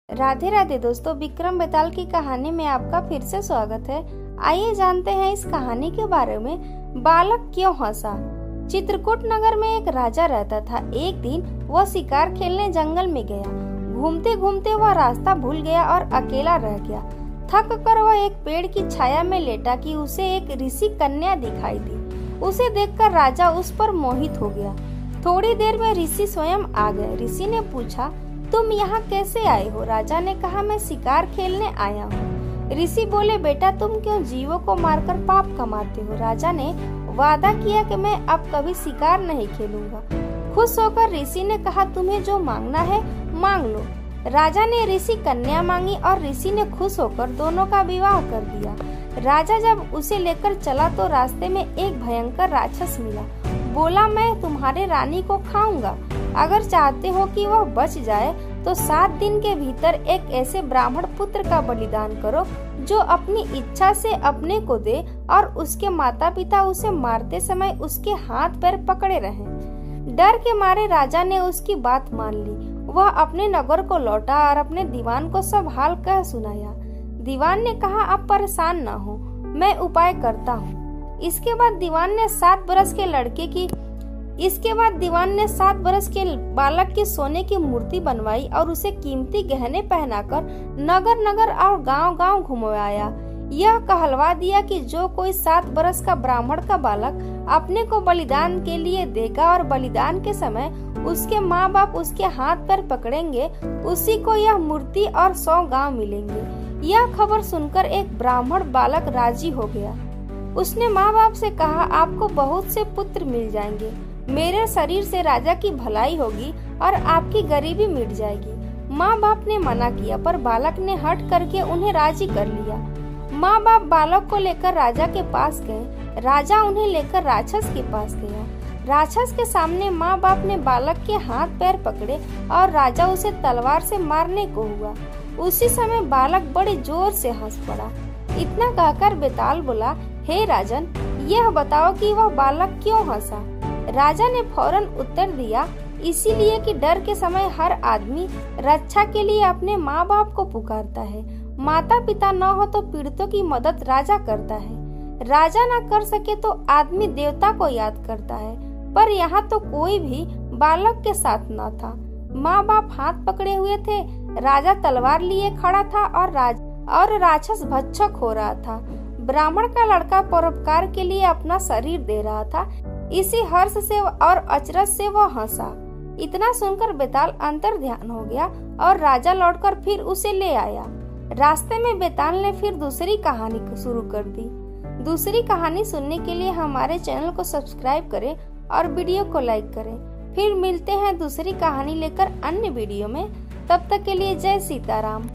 राधे राधे दोस्तों, विक्रम बेताल की कहानी में आपका फिर से स्वागत है। आइए जानते हैं इस कहानी के बारे में। बालक क्यों हंसा। चित्रकूट नगर में एक राजा रहता था। एक दिन वह शिकार खेलने जंगल में गया। घूमते घूमते वह रास्ता भूल गया और अकेला रह गया। थक कर वह एक पेड़ की छाया में लेटा कि उसे एक ऋषि कन्या दिखाई दी। उसे देखकर राजा उस पर मोहित हो गया। थोड़ी देर में ऋषि स्वयं आ गए। ऋषि ने पूछा, तुम यहाँ कैसे आए हो। राजा ने कहा, मैं शिकार खेलने आया हूँ। ऋषि बोले, बेटा तुम क्यों जीवों को मारकर पाप कमाते हो। राजा ने वादा किया कि मैं अब कभी शिकार नहीं खेलूंगा। खुश होकर ऋषि ने कहा, तुम्हें जो मांगना है मांग लो। राजा ने ऋषि कन्या मांगी और ऋषि ने खुश होकर दोनों का विवाह कर दिया। राजा जब उसे लेकर चला तो रास्ते में एक भयंकर राक्षस मिला। बोला, मैं तुम्हारे रानी को खाऊंगा। अगर चाहते हो कि वह बच जाए तो 7 दिन के भीतर एक ऐसे ब्राह्मण पुत्र का बलिदान करो जो अपनी इच्छा से अपने को दे और उसके माता पिता उसे मारते समय उसके हाथ पैर पकड़े रहें। डर के मारे राजा ने उसकी बात मान ली। वह अपने नगर को लौटा और अपने दीवान को सब हाल कह सुनाया। दीवान ने कहा, अब परेशान न हो, मैं उपाय करता हूँ। इसके बाद दीवान ने 7 बरस के बालक की सोने की मूर्ति बनवाई और उसे कीमती गहने पहनाकर नगर नगर और गांव गांव घुमवाया। यह कहलवा दिया कि जो कोई 7 बरस का ब्राह्मण का बालक अपने को बलिदान के लिए देगा और बलिदान के समय उसके माँ बाप उसके हाथ पैर पकड़ेंगे, उसी को यह मूर्ति और 100 गांव मिलेंगे। यह खबर सुनकर एक ब्राह्मण बालक राजी हो गया। उसने माँ बाप से कहा, आपको बहुत से पुत्र मिल जाएंगे। मेरे शरीर से राजा की भलाई होगी और आपकी गरीबी मिट जाएगी। माँ बाप ने मना किया पर बालक ने हट करके उन्हें राजी कर लिया। माँ बाप बालक को लेकर राजा के पास गए। राजा उन्हें लेकर राक्षस के पास गया। राक्षस के सामने माँ बाप ने बालक के हाथ पैर पकड़े और राजा उसे तलवार से मारने को हुआ। उसी समय बालक बड़े जोर से हंस पड़ा। इतना कहकर बेताल बोला, हे राजन, यह बताओ कि वह बालक क्यों हंसा। राजा ने फौरन उत्तर दिया, इसीलिए कि डर के समय हर आदमी रक्षा के लिए अपने माँ बाप को पुकारता है। माता पिता न हो तो पीड़ितों की मदद राजा करता है। राजा न कर सके तो आदमी देवता को याद करता है। पर यहाँ तो कोई भी बालक के साथ न था। माँ बाप हाथ पकड़े हुए थे। राजा तलवार लिए खड़ा था और राक्षस भक्षक हो रहा था। ब्राह्मण का लड़का परोपकार के लिए अपना शरीर दे रहा था। इसी हर्ष से और अचरज से वह हंसा। इतना सुनकर बेताल अंतर ध्यान हो गया और राजा लौटकर फिर उसे ले आया। रास्ते में बेताल ने फिर दूसरी कहानी शुरू कर दी। दूसरी कहानी सुनने के लिए हमारे चैनल को सब्सक्राइब करें और वीडियो को लाइक करें। फिर मिलते हैं दूसरी कहानी लेकर अन्य वीडियो में। तब तक के लिए जय सीताराम।